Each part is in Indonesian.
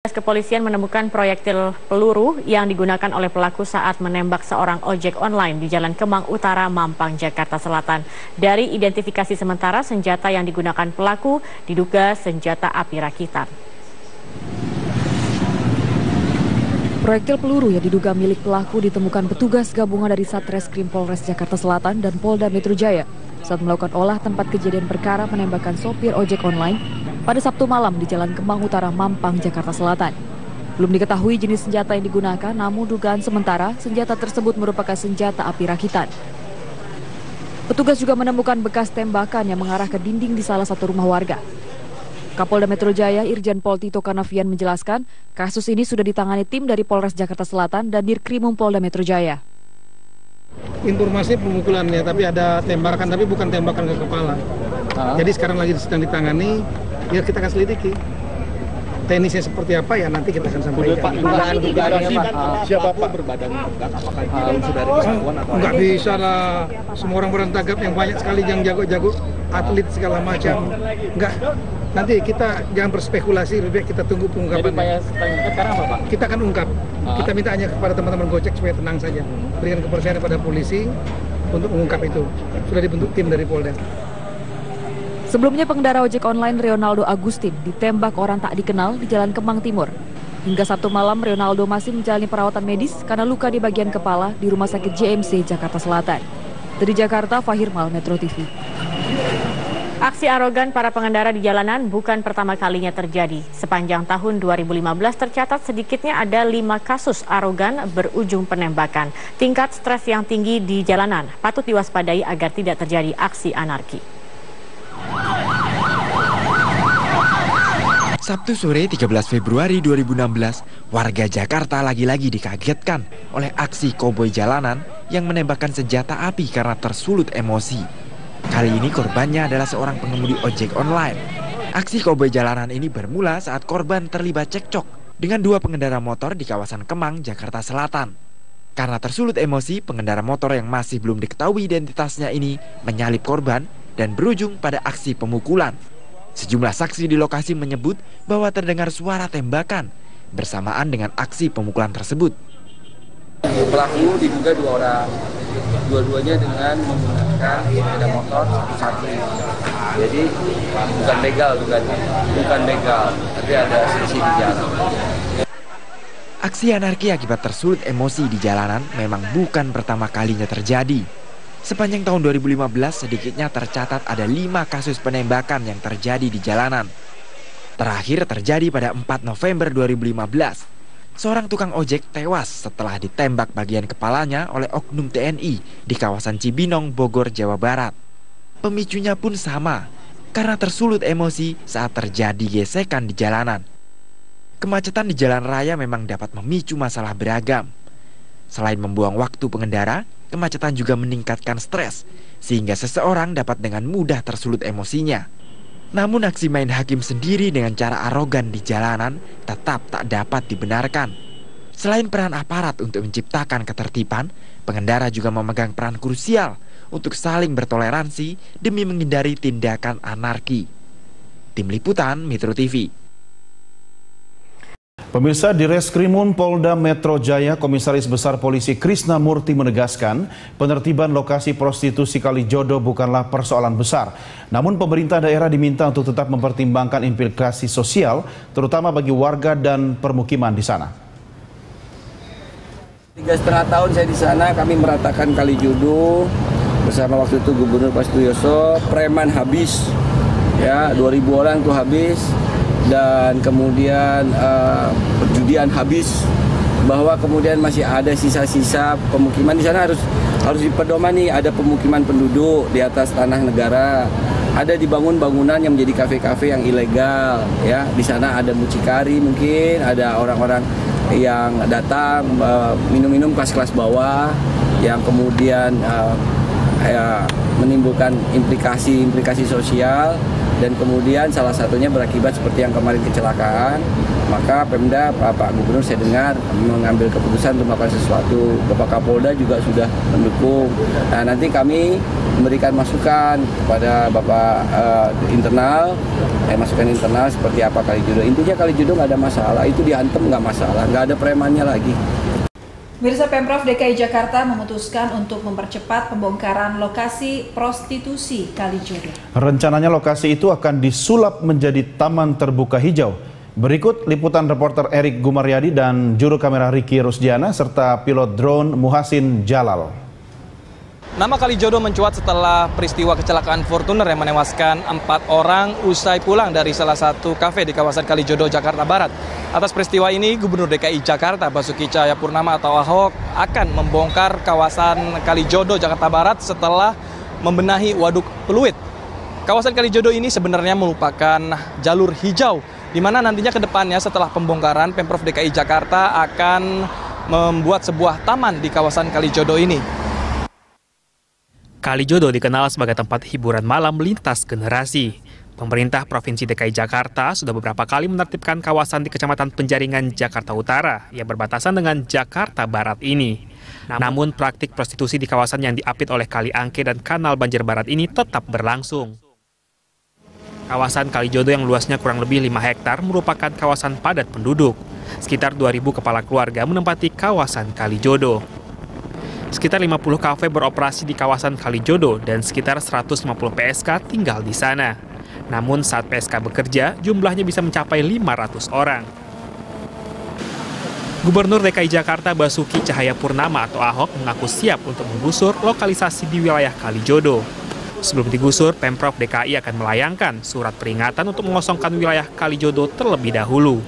Kepolisian menemukan proyektil peluru yang digunakan oleh pelaku saat menembak seorang ojek online di Jalan Kemang Utara, Mampang, Jakarta Selatan. Dari identifikasi sementara, senjata yang digunakan pelaku diduga senjata api rakitan. Proyektil peluru yang diduga milik pelaku ditemukan petugas gabungan dari Satreskrim Polres Jakarta Selatan dan Polda Metro Jaya saat melakukan olah tempat kejadian perkara penembakan sopir ojek online pada Sabtu malam di Jalan Kemang Utara, Mampang, Jakarta Selatan. Belum diketahui jenis senjata yang digunakan, namun dugaan sementara senjata tersebut merupakan senjata api rakitan. Petugas juga menemukan bekas tembakan yang mengarah ke dinding di salah satu rumah warga. Kapolda Metro Jaya Irjen Pol Tito Karnavian menjelaskan, kasus ini sudah ditangani tim dari Polres Jakarta Selatan dan Dirkrimum Polda Metro Jaya. Informasi pemukulannya, tapi ada tembakan, tapi bukan tembakan ke kepala. Jadi sekarang lagi sedang ditangani, ya kita akan selidiki. Teknisnya seperti apa ya nanti kita akan sampaikan. Siapa Pak berbadan tegap? Apakah unsur dari kesatuan atau nggak bisa lah, semua orang berbadan tegap yang banyak sekali yang jago-jago, atlet segala macam. Nggak, nanti kita jangan berspekulasi, lebih baik kita tunggu pengungkapannya. Jadi sekarang apa Pak? Kita akan ungkap. Kita minta hanya kepada teman-teman Gojek supaya tenang saja. Berikan kepercayaan kepada polisi untuk mengungkap itu. Sudah dibentuk tim dari Polda. Sebelumnya pengendara ojek online Reonaldo Agustin ditembak orang tak dikenal di Jalan Kemang Timur. Hingga Sabtu malam Reonaldo masih menjalani perawatan medis karena luka di bagian kepala di Rumah Sakit JMC Jakarta Selatan. Dari Jakarta, Fahir Mal, Metro TV. Aksi arogan para pengendara di jalanan bukan pertama kalinya terjadi. Sepanjang tahun 2015 tercatat sedikitnya ada 5 kasus arogan berujung penembakan. Tingkat stres yang tinggi di jalanan patut diwaspadai agar tidak terjadi aksi anarki. Sabtu sore 13 Februari 2016, warga Jakarta lagi-lagi dikagetkan oleh aksi koboi jalanan yang menembakkan senjata api karena tersulut emosi. Kali ini korbannya adalah seorang pengemudi ojek online. Aksi koboi jalanan ini bermula saat korban terlibat cekcok dengan 2 pengendara motor di kawasan Kemang, Jakarta Selatan. Karena tersulut emosi, pengendara motor yang masih belum diketahui identitasnya ini menyalip korban dan berujung pada aksi pemukulan. Sejumlah saksi di lokasi menyebut bahwa terdengar suara tembakan bersamaan dengan aksi pemukulan tersebut. Pelaku diduga 2 orang, dua-duanya dengan menggunakan sepeda motor satu-satu. Jadi bukan begal, tapi ada selisih di jalan. Aksi anarki akibat tersulut emosi di jalanan memang bukan pertama kalinya terjadi. Sepanjang tahun 2015 sedikitnya tercatat ada 5 kasus penembakan yang terjadi di jalanan. Terakhir terjadi pada 4 November 2015. Seorang tukang ojek tewas setelah ditembak bagian kepalanya oleh oknum TNI di kawasan Cibinong, Bogor, Jawa Barat. Pemicunya pun sama, karena tersulut emosi saat terjadi gesekan di jalanan. Kemacetan di jalan raya memang dapat memicu masalah beragam. Selain membuang waktu pengendara, kemacetan juga meningkatkan stres, sehingga seseorang dapat dengan mudah tersulut emosinya. Namun aksi main hakim sendiri dengan cara arogan di jalanan tetap tak dapat dibenarkan. Selain peran aparat untuk menciptakan ketertiban, pengendara juga memegang peran krusial untuk saling bertoleransi demi menghindari tindakan anarki. Tim Liputan Metro TV. Pemirsa, di Reskrimum Polda Metro Jaya, Komisaris Besar Polisi Krisna Murti menegaskan penertiban lokasi prostitusi Kalijodo bukanlah persoalan besar. Namun pemerintah daerah diminta untuk tetap mempertimbangkan implikasi sosial, terutama bagi warga dan permukiman di sana. 3,5 tahun saya di sana, kami meratakan Kalijodo bersama waktu itu Gubernur Pak Sutioso. Preman habis, ya 2.000 orang tuh habis. Dan kemudian perjudian habis, bahwa kemudian masih ada sisa-sisa pemukiman di sana harus dipedomani. Ada pemukiman penduduk di atas tanah negara, ada dibangun bangunan yang menjadi kafe-kafe yang ilegal, ya di sana ada mucikari, mungkin ada orang-orang yang datang minum-minum kelas-kelas bawah yang kemudian menimbulkan implikasi sosial. Dan kemudian salah satunya berakibat seperti yang kemarin kecelakaan. Maka Pemda, Pak Gubernur saya dengar mengambil keputusan untuk melakukan sesuatu. Bapak Kapolda juga sudah mendukung. Nah, nanti kami memberikan masukan kepada Bapak internal, masukan internal seperti apa Kalijodo. Intinya Kalijodo nggak ada masalah, itu diantem nggak masalah, nggak ada premannya lagi. Pemirsa, Pemprov DKI Jakarta memutuskan untuk mempercepat pembongkaran lokasi prostitusi Kalijodo. Rencananya lokasi itu akan disulap menjadi taman terbuka hijau. Berikut liputan reporter Erik Gumaryadi dan juru kamera Ricky Rusdiana serta pilot drone Muhasin Jalal. Nama Kalijodo mencuat setelah peristiwa kecelakaan Fortuner yang menewaskan 4 orang usai pulang dari salah satu kafe di kawasan Kalijodo, Jakarta Barat. Atas peristiwa ini, Gubernur DKI Jakarta Basuki Cahayapurnama atau Ahok akan membongkar kawasan Kalijodo, Jakarta Barat setelah membenahi waduk Peluit. Kawasan Kalijodo ini sebenarnya merupakan jalur hijau, di mana nantinya ke depannya setelah pembongkaran, Pemprov DKI Jakarta akan membuat sebuah taman di kawasan Kalijodo ini. Kalijodo dikenal sebagai tempat hiburan malam lintas generasi. Pemerintah Provinsi DKI Jakarta sudah beberapa kali menertibkan kawasan di Kecamatan Penjaringan, Jakarta Utara yang berbatasan dengan Jakarta Barat ini. Namun praktik prostitusi di kawasan yang diapit oleh Kali Angke dan Kanal Banjir Barat ini tetap berlangsung. Kawasan Kalijodo yang luasnya kurang lebih 5 hektar merupakan kawasan padat penduduk. Sekitar 2.000 kepala keluarga menempati kawasan Kalijodo. Sekitar 50 kafe beroperasi di kawasan Kalijodo dan sekitar 150 PSK tinggal di sana. Namun saat PSK bekerja, jumlahnya bisa mencapai 500 orang. Gubernur DKI Jakarta Basuki Cahayapurnama atau Ahok mengaku siap untuk menggusur lokalisasi di wilayah Kalijodo. Sebelum digusur, Pemprov DKI akan melayangkan surat peringatan untuk mengosongkan wilayah Kalijodo terlebih dahulu.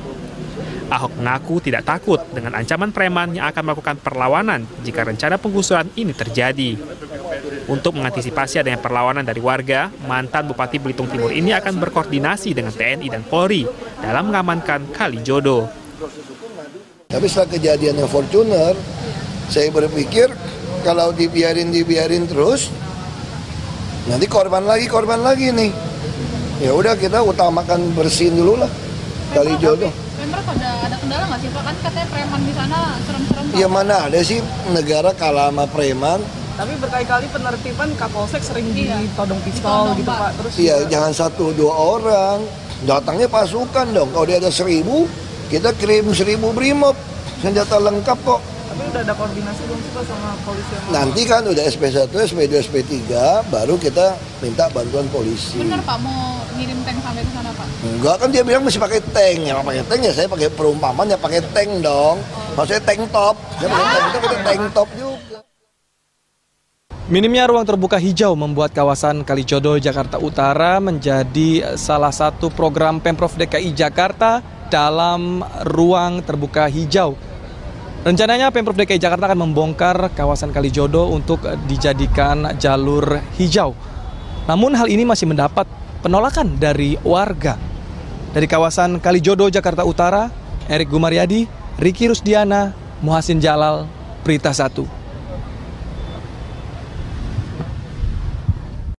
Ahok mengaku tidak takut dengan ancaman preman yang akan melakukan perlawanan jika rencana penggusuran ini terjadi. Untuk mengantisipasi adanya perlawanan dari warga, mantan Bupati Belitung Timur ini akan berkoordinasi dengan TNI dan Polri dalam mengamankan Kalijodo. Tapi setelah kejadian yang Fortuner, saya berpikir kalau dibiarin terus, nanti korban lagi nih. Ya udah, kita utamakan bersihin dulu lah Kalijodo. Pemprov ada kendala nggak sih Pak? Kan katanya preman di sana serem-serem. Ya mana ada sih negara kalah sama preman. Tapi berkali-kali penertiban Kapolsek sering ditodong pistol gitu Pak. Terus iya, jangan 1-2 orang. Datangnya pasukan dong. Kalau dia ada 1.000, kita kirim 1.000 brimob. Senjata lengkap kok. Tapi udah ada koordinasi belum sih Pak sama polisi? Nanti kan udah SP1, SP2, SP3, baru kita minta bantuan polisi. Bener Pak, mau ngirim tank sampai ke sana Pak? Enggak, kan dia bilang mesti pakai tank. Ya pakai tank ya saya pakai perumpamaan ya pakai tank dong. Maksudnya tank top. Saya pakai tank itu pakai tank top juga. Minimnya ruang terbuka hijau membuat kawasan Kalijodo, Jakarta Utara menjadi salah satu program Pemprov DKI Jakarta dalam ruang terbuka hijau. Rencananya Pemprov DKI Jakarta akan membongkar kawasan Kalijodo untuk dijadikan jalur hijau. Namun hal ini masih mendapat penolakan dari warga. Dari kawasan Kalijodo, Jakarta Utara, Erik Gumaryadi, Ricky Rusdiana, Muhasin Jalal, Berita 1.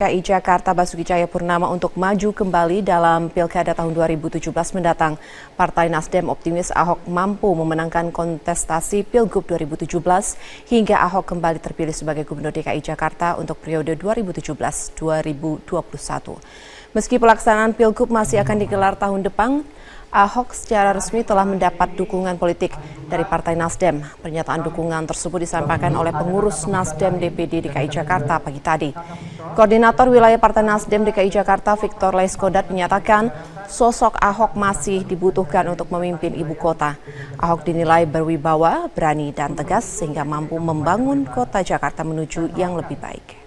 DKI Jakarta Basuki Cahayapurnama untuk maju kembali dalam Pilkada tahun 2017 mendatang. Partai Nasdem optimis Ahok mampu memenangkan kontestasi Pilgub 2017 hingga Ahok kembali terpilih sebagai Gubernur DKI Jakarta untuk periode 2017-2021. Meski pelaksanaan Pilgub masih akan digelar tahun depan, Ahok secara resmi telah mendapat dukungan politik dari Partai Nasdem. Pernyataan dukungan tersebut disampaikan oleh pengurus Nasdem DPD DKI Jakarta pagi tadi. Koordinator Wilayah Partai Nasdem DKI Jakarta Victor Laiskodat menyatakan sosok Ahok masih dibutuhkan untuk memimpin ibu kota. Ahok dinilai berwibawa, berani dan tegas sehingga mampu membangun kota Jakarta menuju yang lebih baik.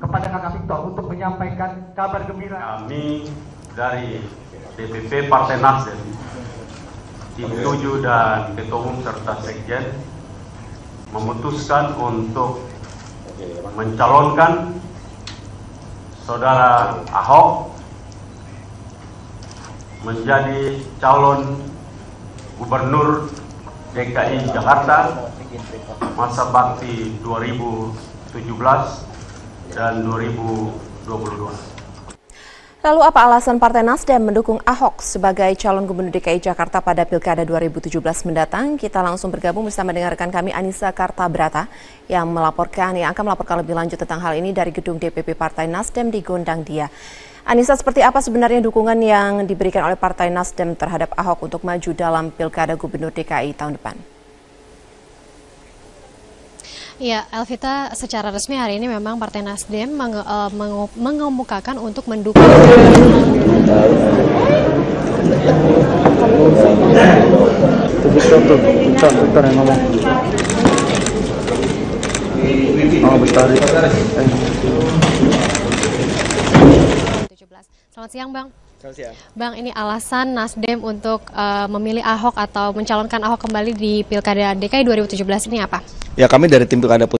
Kepada Kakak Victor untuk menyampaikan kabar gembira. Kami dari DPP Partai Nasdem, Tim 7 dan Ketua Umum serta Sekjen memutuskan untuk mencalonkan Saudara Ahok menjadi calon Gubernur DKI Jakarta masa bakti 2017 dan 2022. Lalu apa alasan Partai Nasdem mendukung Ahok sebagai calon gubernur DKI Jakarta pada Pilkada 2017 mendatang? Kita langsung bergabung bersama dengarkan kami Anissa Kartabrata yang akan melaporkan lebih lanjut tentang hal ini dari gedung DPP Partai Nasdem di Gondang Dia. Anissa, seperti apa sebenarnya dukungan yang diberikan oleh Partai Nasdem terhadap Ahok untuk maju dalam Pilkada Gubernur DKI tahun depan? Ya, Elvita, secara resmi hari ini memang Partai Nasdem mengemukakan untuk mendukung Selamat siang, Bang. Selamat siang. Bang, ini alasan Nasdem untuk memilih Ahok atau mencalonkan Ahok kembali di Pilkada DKI 2017 ini apa? Ya, kami dari tim Pilkada